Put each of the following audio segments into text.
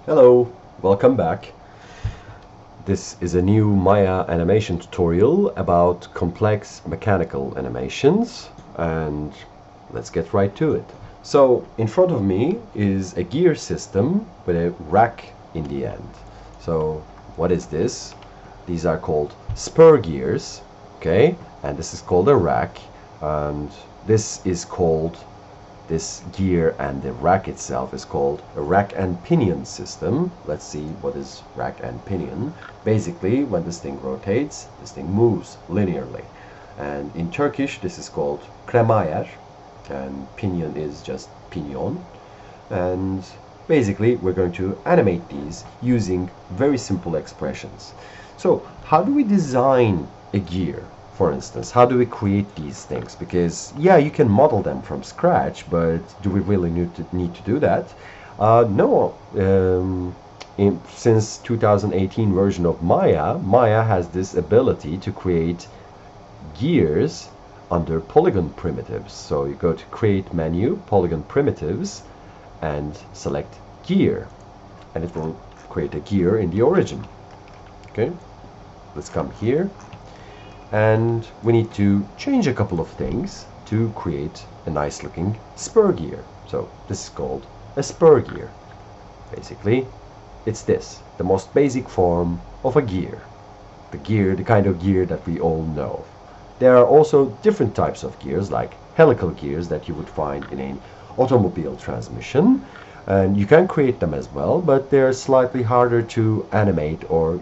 Hello, welcome back. This is a new Maya animation tutorial about complex mechanical animations, and let's get right to it. So in front of me is a gear system with a rack in the end. So what is this? These are called spur gears, okay? And this is called a rack, and this gear and the rack itself is called a rack and pinion system. Let's see what is rack and pinion. Basically, when this thing rotates, this thing moves linearly. And in Turkish, this is called kremayer, and pinion is just pinion. And basically, we're going to animate these using very simple expressions. So, how do we design a gear? For instance, how do we create these things? Because yeah, you can model them from scratch, but do we really need to do that? No. Since 2018 version of Maya has this ability to create gears under polygon primitives. So you go to create menu, polygon primitives, and select gear, and it will create a gear in the origin. Okay, let's come here. And we need to change a couple of things to create a nice looking spur gear. So this is called a spur gear. Basically, it's this, the most basic form of a gear. The kind of gear that we all know. There are also different types of gears, like helical gears that you would find in an automobile transmission. And you can create them as well, but they're slightly harder to animate or,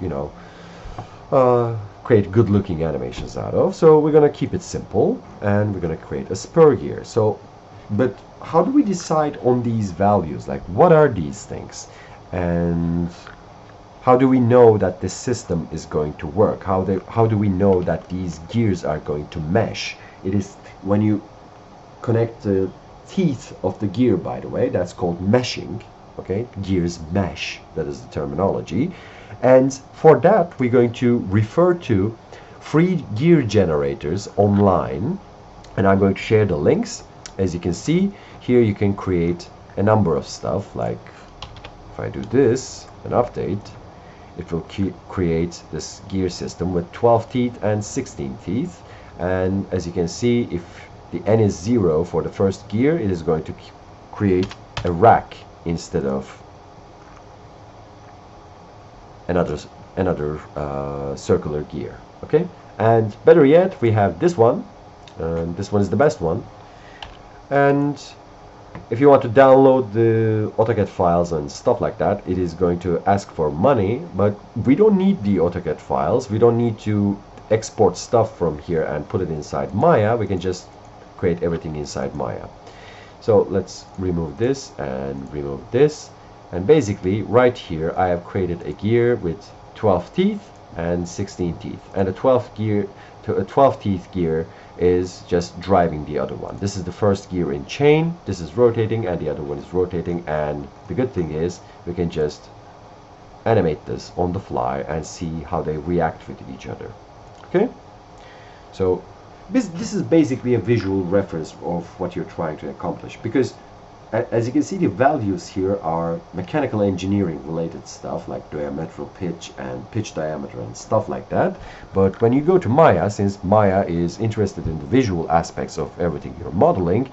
create good looking animations out of. So we're going to keep it simple and we're going to create a spur gear. So, but how do we decide on these values? Like, what are these things? And how do we know that this system is going to work? How do we know that these gears are going to mesh? It is when you connect the teeth of the gear, by the way, that's called meshing. Okay, gears mesh, that is the terminology. And for that, we're going to refer to free gear generators online, and I'm going to share the links. As you can see here, you can create a number of stuff. Like if I do this and update, it will create this gear system with 12 teeth and 16 teeth. And as you can see, if the n is 0 for the first gear, it is going to create a rack instead of another circular gear. Okay, and better yet, we have this one, and this one is the best one. And if you want to download the AutoCAD files and stuff like that, it is going to ask for money, but we don't need the AutoCAD files. We don't need to export stuff from here and put it inside Maya. We can just create everything inside Maya. So let's remove this and remove this. And basically, right here, I have created a gear with 12 teeth and 16 teeth. And a 12 teeth gear is just driving the other one. This is the first gear in chain. This is rotating, and the other one is rotating. And the good thing is, we can just animate this on the fly and see how they react with each other. Okay? So this is basically a visual reference of what you're trying to accomplish, because as you can see, the values here are mechanical engineering related stuff like diametral pitch and pitch diameter and stuff like that. But when you go to Maya, since Maya is interested in the visual aspects of everything you're modeling,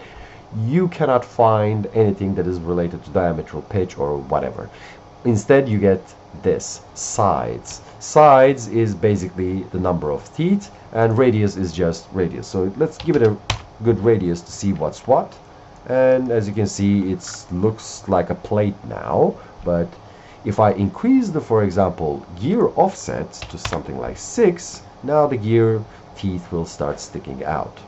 you cannot find anything that is related to diametral pitch or whatever. Instead, you get this, sides. Sides is basically the number of teeth, and radius is just radius. So let's give it a good radius to see what's what. And as you can see, it looks like a plate now, but if I increase the, for example, gear offset to something like 6, now the gear teeth will start sticking out.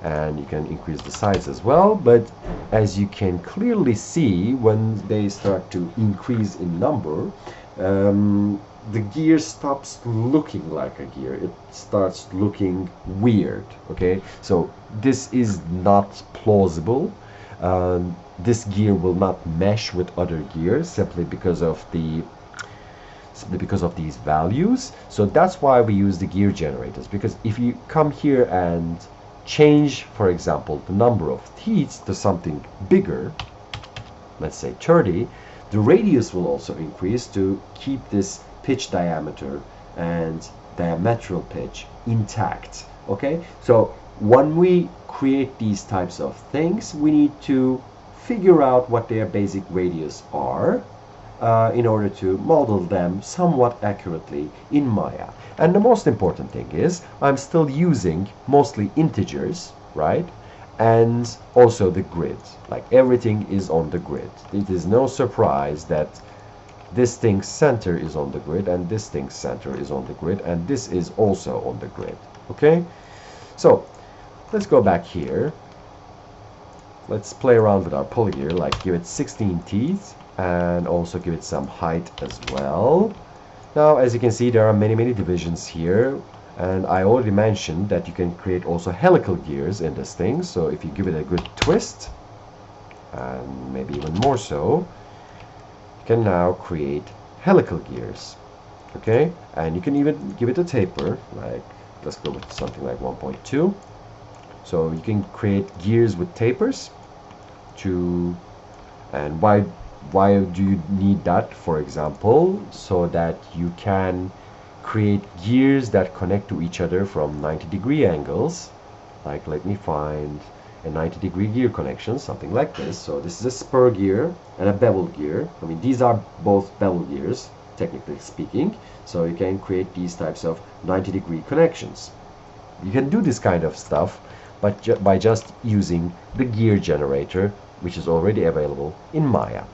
And you can increase the size as well, but as you can clearly see, when they start to increase in number, the gear stops looking like a gear. It starts looking weird. Okay, so this is not plausible. This gear will not mesh with other gears simply because of these values. So that's why we use the gear generators, because if you come here and change, for example, the number of teeth to something bigger, let's say 30, The radius will also increase to keep this pitch diameter and diametral pitch intact. Okay, so when we create these types of things, we need to figure out what their basic radius are in order to model them somewhat accurately in Maya. And the most important thing is I'm still using mostly integers, right? And also the grid. Like everything is on the grid. It is no surprise that this thing's center is on the grid and this thing's center is on the grid and this is also on the grid. Okay? So let's go back here. Let's play around with our polygear, like give it 16 teeth and also give it some height as well. Now, as you can see, there are many divisions here, and I already mentioned that you can create also helical gears in this thing. So if you give it a good twist, and maybe even more so, you can now create helical gears. Okay, and you can even give it a taper, like let's go with something like 1.2. So you can create gears with tapers to, and why do you need that? For example, so that you can create gears that connect to each other from 90-degree angles. Like, let me find a 90-degree gear connection, something like this. So this is a spur gear and a bevel gear. I mean, these are both bevel gears, technically speaking. So you can create these types of 90-degree connections. You can do this kind of stuff but by just using the gear generator, which is already available in Maya.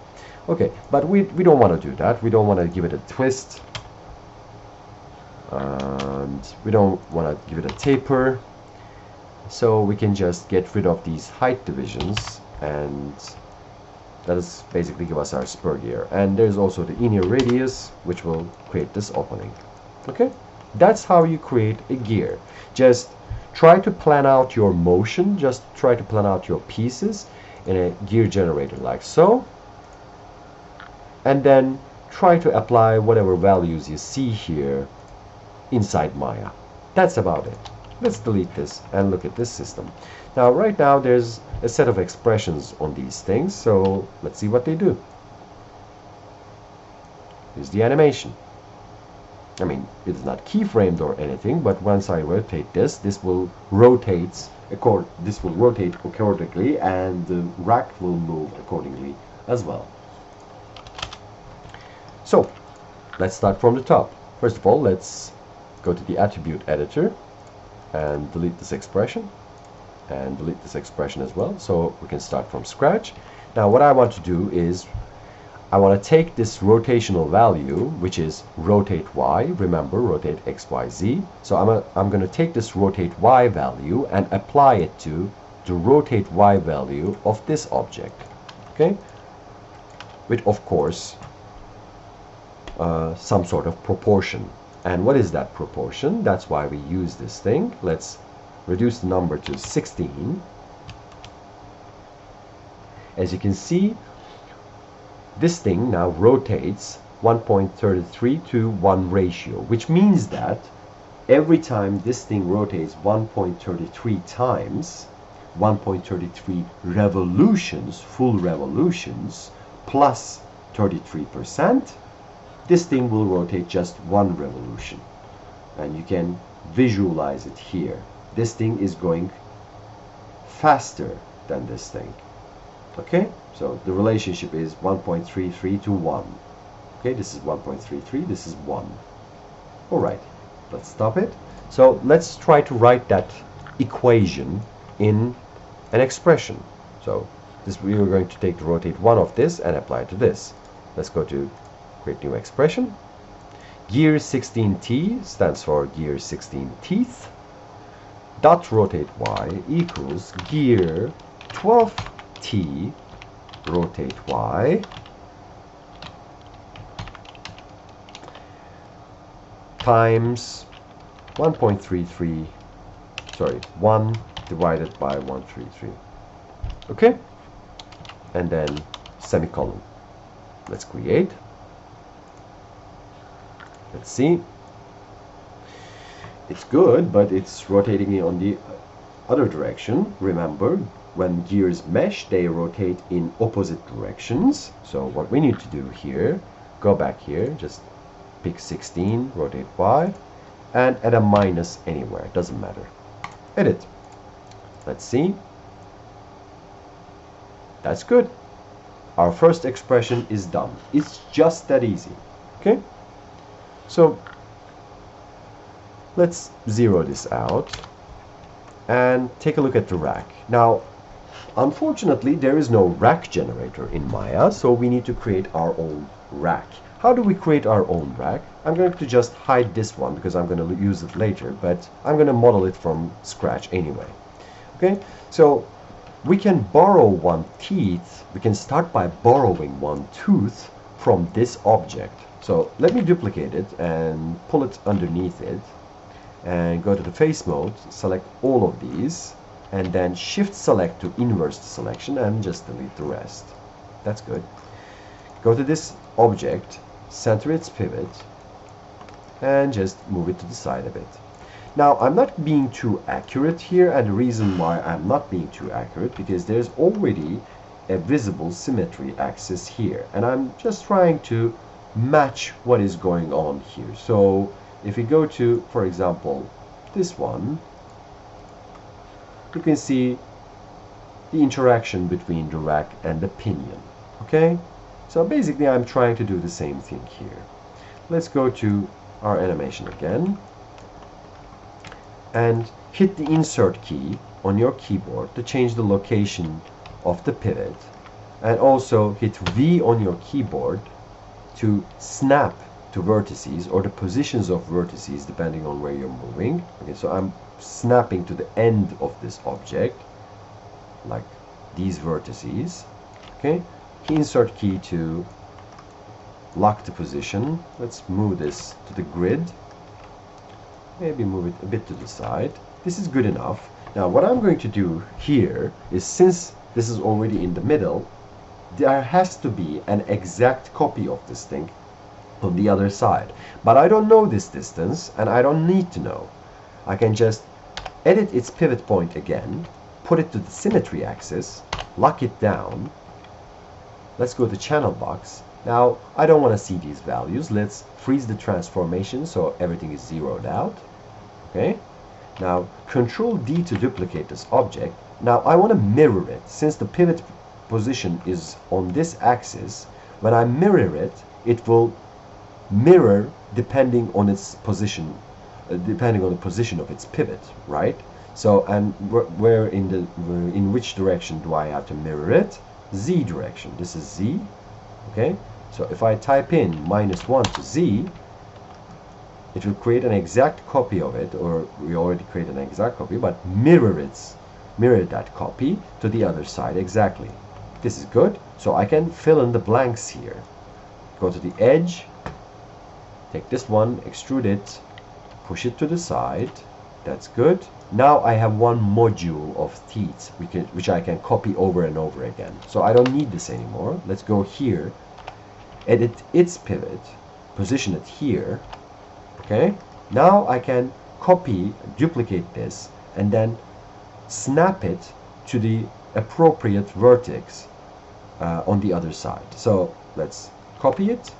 Okay, but we don't want to do that. We don't want to give it a twist, and we don't want to give it a taper. So we can just get rid of these height divisions, and that is basically give us our spur gear. And there's also the inner radius, which will create this opening. Okay, that's how you create a gear. Just try to plan out your motion, just try to plan out your pieces in a gear generator like so, and then try to apply whatever values you see here inside Maya. That's about it. Let's delete this and look at this system. Now, right now there's a set of expressions on these things, so let's see what they do. Here's the animation. I mean, it is not keyframed or anything, but once I rotate this, this will rotate accordingly, and the rack will move accordingly as well. So let's start from the top. First of all, let's go to the attribute editor and delete this expression and delete this expression as well, so we can start from scratch. Now what I want to do is I want to take this rotational value, which is rotate y. Remember, rotate x, y, z. So I'm going to take this rotate y value and apply it to the rotate y value of this object. Okay, with of course some sort of proportion. And what is that proportion? That's why we use this thing. Let's reduce the number to 16. As you can see, this thing now rotates 1.33 to 1 ratio, which means that every time this thing rotates 1.33 times, 1.33 revolutions, full revolutions, plus 33%, this thing will rotate just 1 revolution. And you can visualize it here. This thing is going faster than this thing. Okay, so the relationship is 1.33 to 1. Okay, this is 1.33, this is 1. Alright, let's stop it. So let's try to write that equation in an expression. So this, we are going to take the rotate 1 of this and apply it to this. Let's go to create new expression. Gear 16t stands for gear 16 teeth. Dot rotate y equals gear 12t rotate y times 1.33, sorry, 1 divided by 133. Okay, and then semicolon. Let's create. Let's see. It's good, but it's rotating me on the other direction. Remember, when gears mesh, they rotate in opposite directions. So what we need to do here, go back here, just pick 16, rotate Y, and add a minus anywhere, doesn't matter. Edit. Let's see. That's good. Our first expression is done. It's just that easy. Okay? So let's zero this out and take a look at the rack. Now, unfortunately, there is no rack generator in Maya, so we need to create our own rack. How do we create our own rack? I'm going to just hide this one because I'm going to use it later, but I'm going to model it from scratch anyway. Okay, so we can borrow one teeth. We can start by borrowing one tooth from this object. So let me duplicate it and pull it underneath it and go to the face mode, select all of these, and then shift select to inverse selection and just delete the rest. That's good. Go to this object, center its pivot, and just move it to the side a bit. Now, I'm not being too accurate here, and the reason why I'm not being too accurate because there's already a visible symmetry axis here, and I'm just trying to match what is going on here. So if we go to, for example, this one, you can see the interaction between the rack and the pinion. Okay, so basically I'm trying to do the same thing here. Let's go to our animation again and hit the insert key on your keyboard to change the location of the pivot, and also hit V on your keyboard to snap to vertices or the positions of vertices depending on where you're moving. Okay, so I'm snapping to the end of this object like these vertices. Okay, insert key to lock the position. Let's move this to the grid, maybe move it a bit to the side. This is good enough. Now what I'm going to do here is, since this is already in the middle, there has to be an exact copy of this thing on the other side, but I don't know this distance and I don't need to know. I can just edit its pivot point again, put it to the symmetry axis, lock it down. Let's go to channel box. Now I don't want to see these values. Let's freeze the transformation so everything is zeroed out. Okay, now Control D to duplicate this object. Now I want to mirror it. Since the pivot position is on this axis, when I mirror it, it will mirror depending on its position, depending on the position of its pivot, right? So, and where in which direction do I have to mirror it? Z direction. This is Z. Okay, so if I type in -1 to Z, it will create an exact copy of it, or we already created an exact copy, but mirror that copy to the other side exactly. This is good. So I can fill in the blanks here. Go to the edge, take this one, extrude it, push it to the side. That's good. Now I have one module of teeth which I can copy over and over again. So I don't need this anymore. Let's go here, edit its pivot, position it here. Okay, now I can copy, duplicate this, and then snap it to the appropriate vertex on the other side. So let's copy it,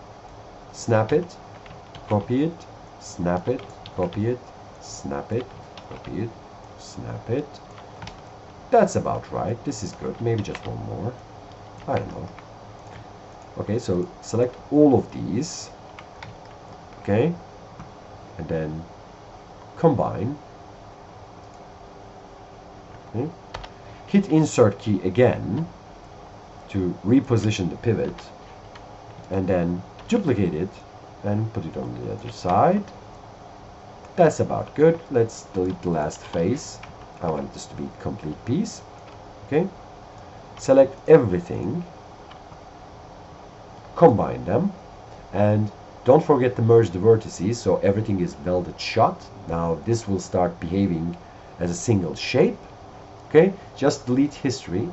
snap it, copy it, snap it, copy it, snap it, copy it, snap it. That's about right. This is good. Maybe just one more. I don't know. Okay, so select all of these. Okay, and then combine. Okay. Hit insert key again to reposition the pivot, and then duplicate it and put it on the other side. That's about good. Let's delete the last face. I want this to be a complete piece. Okay, select everything, combine them, and don't forget to merge the vertices so everything is welded shut. Now this will start behaving as a single shape. Okay, just delete history.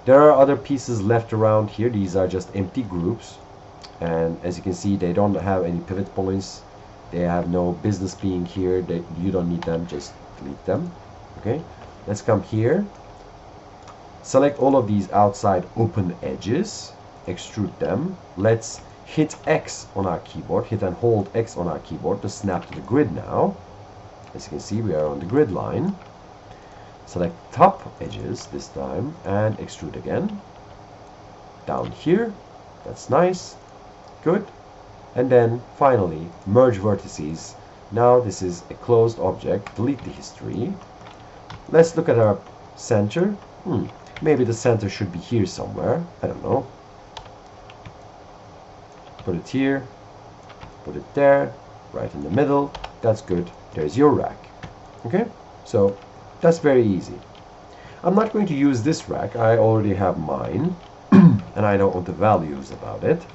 There are other pieces left around here. These are just empty groups, and as you can see, they don't have any pivot points. They have no business being here. You don't need them, just delete them. Okay, let's come here, Select all of these outside open edges, extrude them. Let's hit X on our keyboard, hit and hold X on our keyboard to snap to the grid now. As you can see, we are on the grid line. Select top edges this time and extrude again. Down here, that's nice, good. And then finally, merge vertices. Now this is a closed object, delete the history. Let's look at our center. Maybe the center should be here somewhere, I don't know. Put it here, put it there, right in the middle, that's good. There's your rack. Okay, so that's very easy. I'm not going to use this rack, I already have mine, and I know the values about it.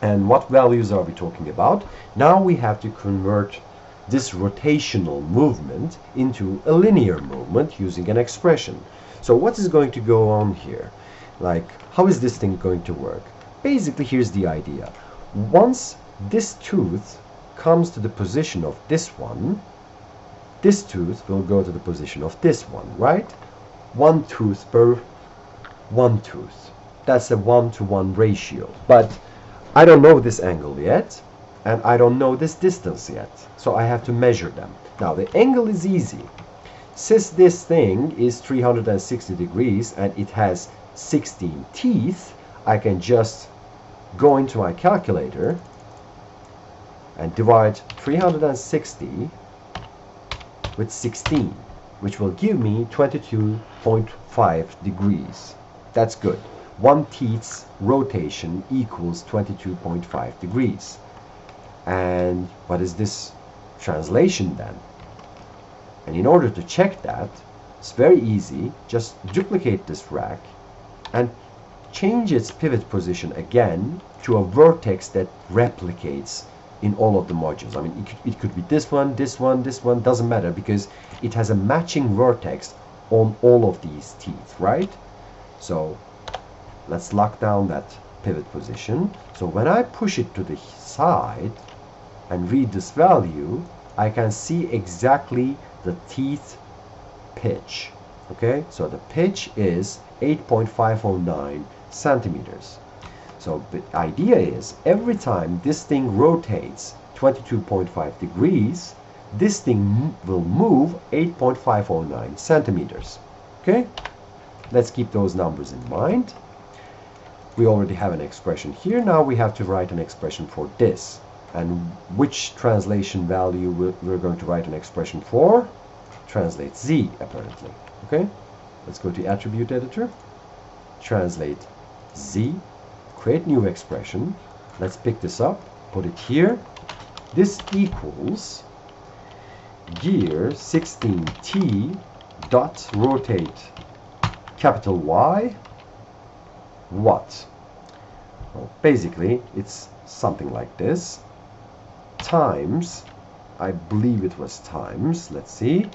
And what values are we talking about? Now we have to convert this rotational movement into a linear movement using an expression. So what is going to go on here? Like, how is this thing going to work? Basically, here's the idea. Once this tooth comes to the position of this one, this tooth will go to the position of this one, right? One tooth per one tooth. That's a 1-to-1 ratio. But I don't know this angle yet, and I don't know this distance yet. So I have to measure them. Now the angle is easy. Since this thing is 360 degrees and it has 16 teeth, I can just go into my calculator and divide 360 with 16, which will give me 22.5 degrees. That's good. One teeth's rotation equals 22.5 degrees. And what is this translation then? And in order to check that, it's very easy. Just duplicate this rack and change its pivot position again to a vertex that replicates in all of the modules. I mean, it could be this one, this one, this one, doesn't matter, because it has a matching vertex on all of these teeth, right? So let's lock down that pivot position. So when I push it to the side and read this value, I can see exactly the teeth pitch. Okay, so the pitch is 8.509 centimeters. So the idea is every time this thing rotates 22.5 degrees, this thing will move 8.509 centimeters. Okay, let's keep those numbers in mind. We already have an expression here. Now we have to write an expression for this. And which translation value we're going to write an expression for? Translate Z, apparently. Okay, let's go to attribute editor, translate Z, create new expression. Let's pick this up, put it here. This equals gear 16T dot rotate capital Y what? Well, basically it's something like this, times, I believe it was times, let's see,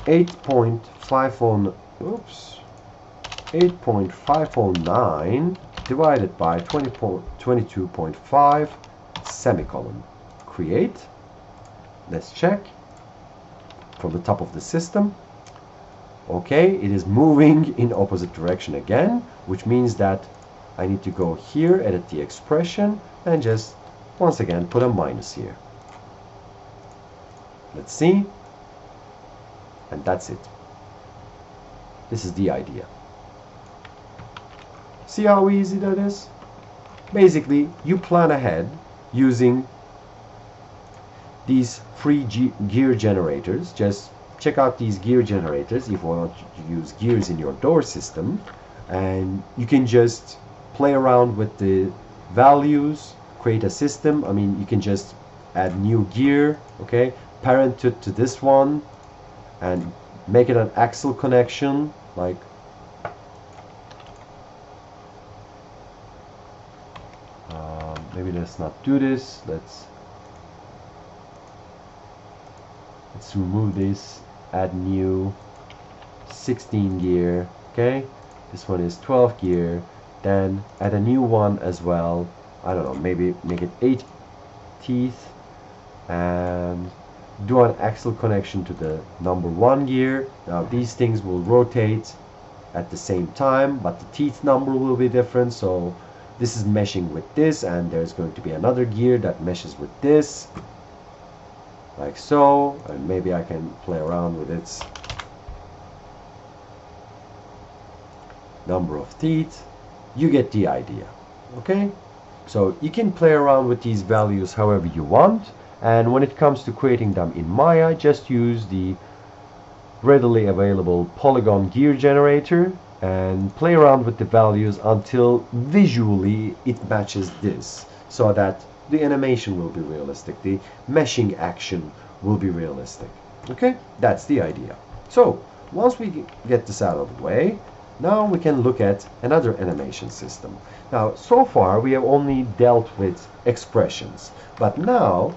8.509 divided by 22.5 semicolon. Create. Let's check from the top of the system. Okay, it is moving in opposite direction again, which means that I need to go here, edit the expression, and just once again put a minus here. Let's see. And that's it. This is the idea. See how easy that is? Basically, you plan ahead using these free gear generators. Just check out these gear generators if you want to use gears in your door system, and you can just play around with the values, create a system. I mean, you can just add new gear, okay, parent it to this one and make it an axle connection, like maybe let's not do this. Let's remove this, add new 16 gear. Okay, this one is 12 gear, then add a new one as well. I don't know, maybe make it 8 teeth and do an axle connection to the number 1 gear. Now these things will rotate at the same time, but the teeth number will be different. So this is meshing with this, and there's going to be another gear that meshes with this, like so. And maybe I can play around with its number of teeth. You get the idea. Okay, so you can play around with these values however you want, and when it comes to creating them in Maya, just use the readily available polygon gear generator and play around with the values until visually it matches this, so that the animation will be realistic, the meshing action will be realistic. Okay, that's the idea. So once we get this out of the way, now we can look at another animation system. Now, so far we have only dealt with expressions, but now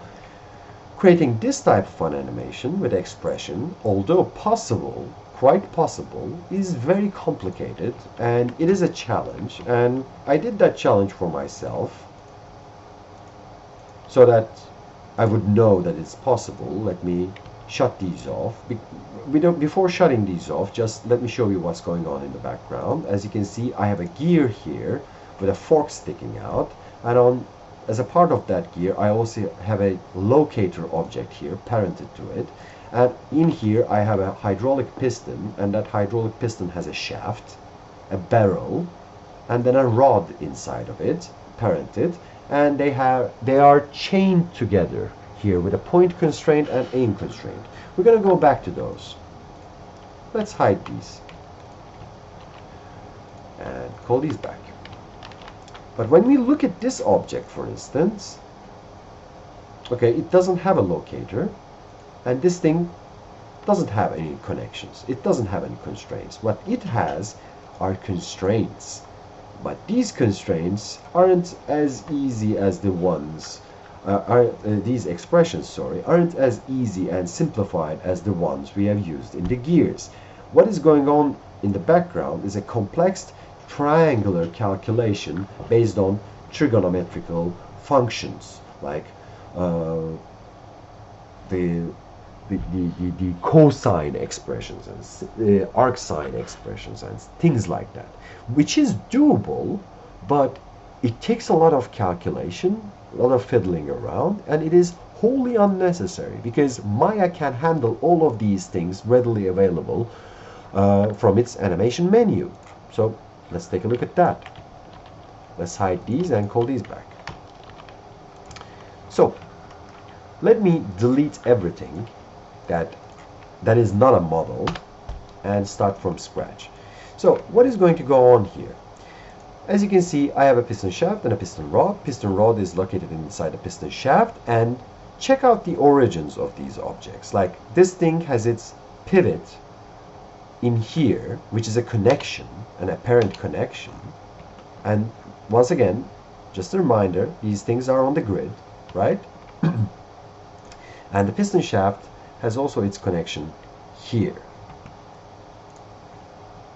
creating this type of an animation with expression, although possible, quite possible, is very complicated, and it is a challenge. And I did that challenge for myself so that I would know that it's possible. Let me shut these off. Before shutting these off, just let me show you what's going on in the background. As you can see, I have a gear here with a fork sticking out, and as a part of that gear, I also have a locator object here parented to it, and in here I have a hydraulic piston, and that hydraulic piston has a shaft, a barrel, and then a rod inside of it parented, and they are chained together here with a point constraint and aim constraint. We're going to go back to those. Let's hide these and call these back. But when we look at this object, for instance, okay, it doesn't have a locator, and this thing doesn't have any connections. It doesn't have any constraints. What it has are constraints, but these constraints aren't as easy as the ones these expressions, sorry, aren't as easy and simplified as the ones we have used in the gears. What is going on in the background is a complex triangular calculation based on trigonometrical functions, like the cosine expressions and arcsine expressions and things like that, which is doable, but it takes a lot of calculation, a lot of fiddling around, and it is wholly unnecessary because Maya can handle all of these things readily available from its animation menu. So let's take a look at that. Let's hide these and call these back. So let me delete everything that is not a model and start from scratch. So what is going to go on here? As you can see, I have a piston shaft and a piston rod. Piston rod is located inside the piston shaft, and check out the origins of these objects. Like this thing has its pivot in here, which is a connection, an apparent connection. And once again, just a reminder, these things are on the grid, right? And the piston shaft has also its connection here.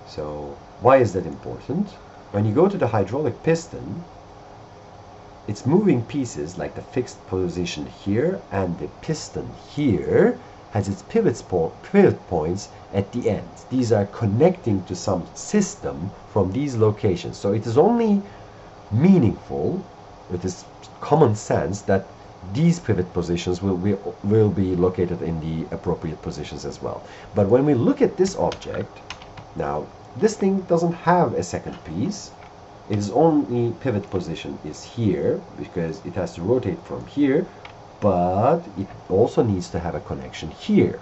So why is that important? When you go to the hydraulic piston, its moving pieces, like the fixed position here and the piston here, has its pivot points at the end. These are connecting to some system from these locations. So it is only meaningful, it is common sense, that these pivot positions will be located in the appropriate positions as well. But when we look at this object, now this thing doesn't have a second piece. Its only pivot position is here because it has to rotate from here, but it also needs to have a connection here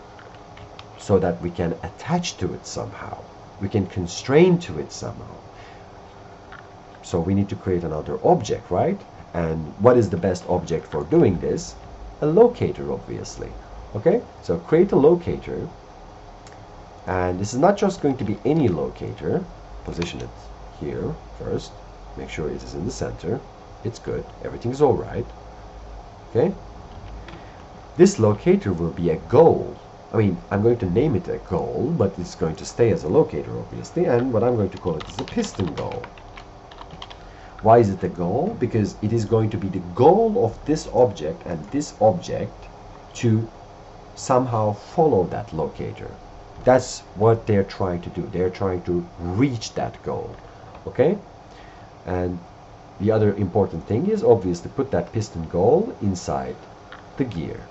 so that we can attach to it somehow. We can constrain to it somehow. So we need to create another object, right? And what is the best object for doing this? A locator, obviously. Okay, so create a locator. And this is not just going to be any locator. Position it here first. Make sure it is in the center. It's good. Everything's all right. Okay. This locator will be a goal. I mean, I'm going to name it a goal, but it's going to stay as a locator, obviously. And what I'm going to call it is a piston goal. Why is it a goal? Because it is going to be the goal of this object and this object to somehow follow that locator. That's what they're trying to do. They're trying to reach that goal. Okay? And the other important thing is obviously put that piston goal inside the gear.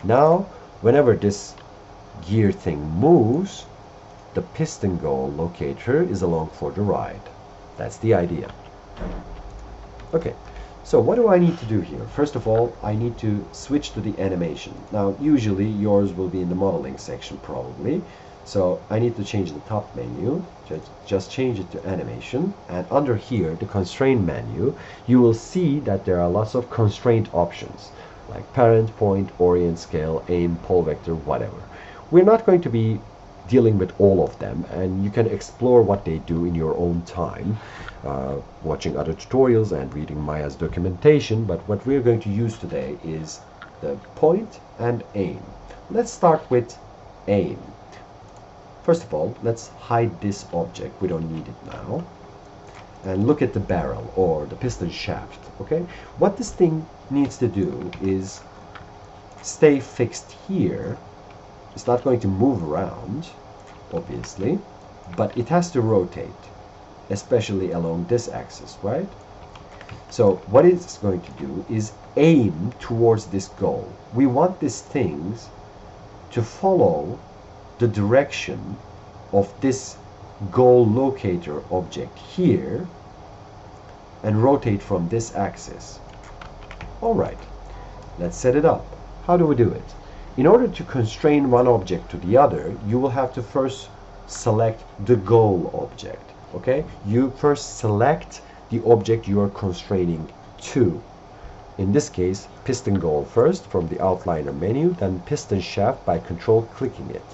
Now, whenever this gear thing moves, the piston goal locator is along for the ride. That's the idea. Okay, so what do I need to do here? First of all, I need to switch to the animation. Now, usually yours will be in the modeling section probably. So I need to change the top menu, just change it to animation, and under here, the constraint menu, you will see that there are lots of constraint options, like parent, point, orient, scale, aim, pole vector, whatever. We're not going to be dealing with all of them, and you can explore what they do in your own time, watching other tutorials and reading Maya's documentation, but what we're going to use today is the point and aim. Let's start with aim. First of all, let's hide this object. We don't need it now. And look at the barrel or the piston shaft. Okay? What this thing needs to do is stay fixed here. It's not going to move around, obviously, but it has to rotate, especially along this axis, right? So what it's going to do is aim towards this goal. We want these things to follow the direction of this goal locator object here and rotate from this axis. Alright, let's set it up. How do we do it? In order to constrain one object to the other, you will have to first select the goal object. Okay? You first select the object you are constraining to. In this case, piston goal first from the outliner menu, then piston shaft by control clicking it.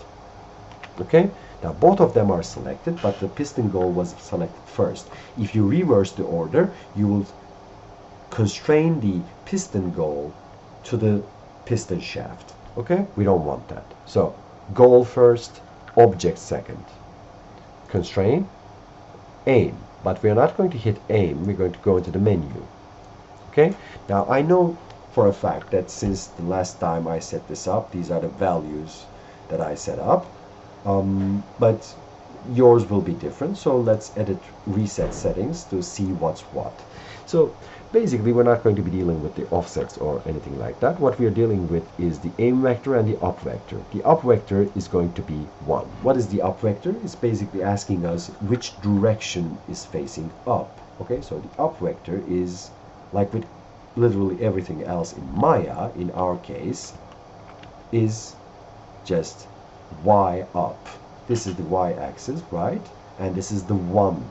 Okay? Now both of them are selected, but the piston goal was selected first. If you reverse the order, you will constrain the piston goal to the piston shaft. Okay? We don't want that. So, goal first, object second. Constrain, aim. But we're not going to hit aim, we're going to go into the menu. Okay? Now I know for a fact that since the last time I set this up, these are the values that I set up. But yours will be different, so let's edit reset settings to see what's what. So basically we're not going to be dealing with the offsets or anything like that. What we are dealing with is the aim vector and the up vector. The up vector is going to be 1. What is the up vector? It's basically asking us which direction is facing up. Okay, so the up vector is, like with literally everything else in Maya, in our case, is just y up. This is the y-axis, right? And this is the 1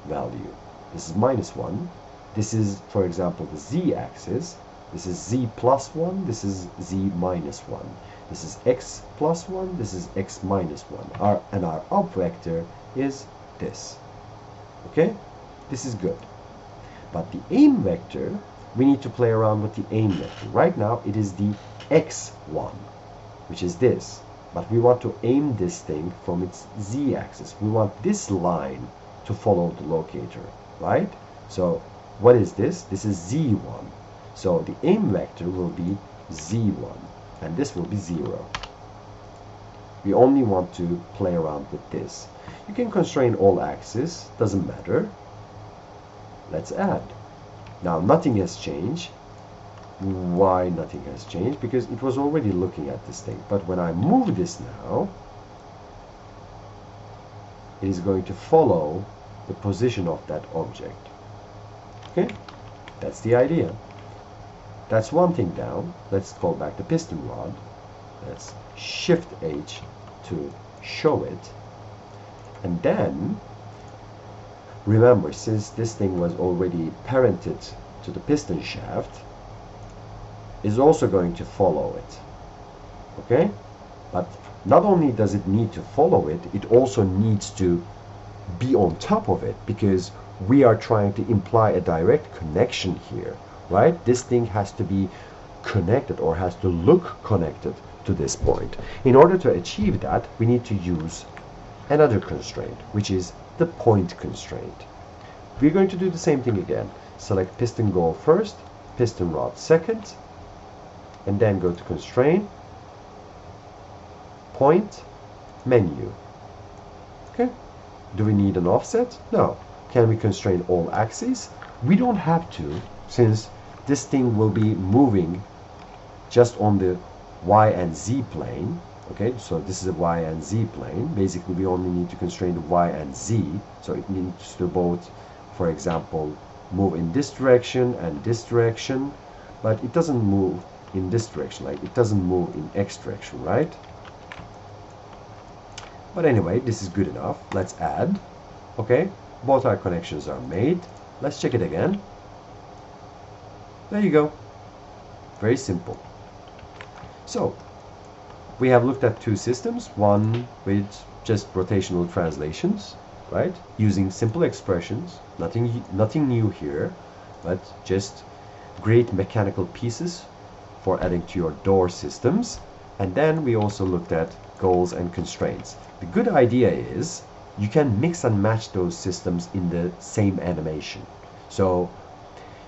value. This is -1. This is, for example, the z-axis. This is z plus 1. This is z minus 1. This is x plus 1. This is x minus 1. And our up vector is this. Okay? This is good. But the aim vector, we need to play around with the aim vector. Right now, it is the x1, which is this. But we want to aim this thing from its z-axis. We want this line to follow the locator, right? So what is this? This is z1. So the aim vector will be z1, and this will be 0. We only want to play around with this. You can constrain all axes, doesn't matter. Let's add. Now nothing has changed. Why nothing has changed? Because it was already looking at this thing. But when I move this now, it is going to follow the position of that object. Okay? That's the idea. That's one thing down. Let's call back the piston rod. Let's Shift H to show it. And then, remember, since this thing was already parented to the piston shaft, is also going to follow it. Okay? But not only does it need to follow it, it also needs to be on top of it, because we are trying to imply a direct connection here, right? This thing has to be connected, or has to look connected to this point. In order to achieve that, we need to use another constraint, which is the point constraint. We're going to do the same thing again. Select piston goal first, piston rod second, and then go to constraint, point, menu. Okay. Do we need an offset? No. Can we constrain all axes? We don't have to, since this thing will be moving just on the Y and Z plane. Okay, so this is a Y and Z plane. Basically, we only need to constrain the Y and Z. So it needs to both, for example, move in this direction and this direction, but it doesn't move in this direction, like it doesn't move in X direction, right? But anyway, this is good enough. Let's add. Okay, both our connections are made. Let's check it again. There you go. Very simple. So we have looked at two systems, one with just rotational translations, right? Using simple expressions, nothing new here, but just great mechanical pieces for adding to your door systems. And then we also looked at goals and constraints. The good idea is you can mix and match those systems in the same animation. So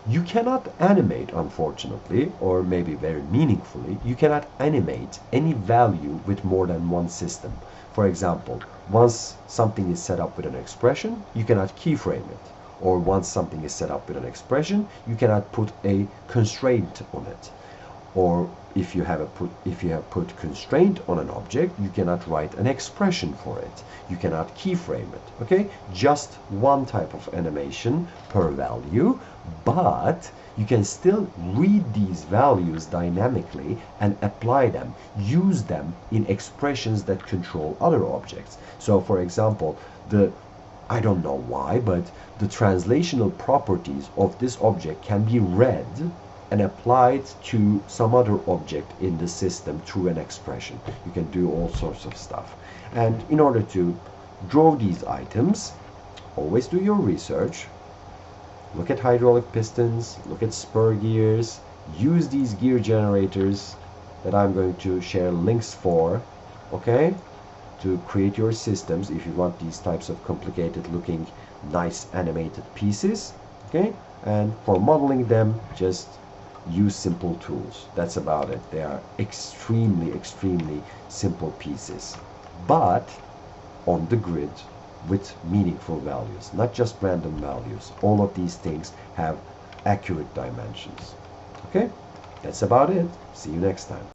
you cannot animate, unfortunately, or maybe very meaningfully, you cannot animate any value with more than one system. For example, once something is set up with an expression, you cannot keyframe it. Or once something is set up with an expression, you cannot put a constraint on it. Or if you have put constraint on an object, you cannot write an expression for it. You cannot keyframe it. Okay, just one type of animation per value, but you can still read these values dynamically and apply them, use them in expressions that control other objects. So for example, I don't know why, but the translational properties of this object can be read and applied to some other object in the system through an expression. You can do all sorts of stuff. And in order to draw these items, always do your research. Look at hydraulic pistons, look at spur gears, use these gear generators that I'm going to share links for, okay, to create your systems if you want these types of complicated looking, nice animated pieces, okay? And for modeling them, just use simple tools. That's about it. They are extremely simple pieces, but on the grid with meaningful values, not just random values. All of these things have accurate dimensions. Okay, that's about it. See you next time.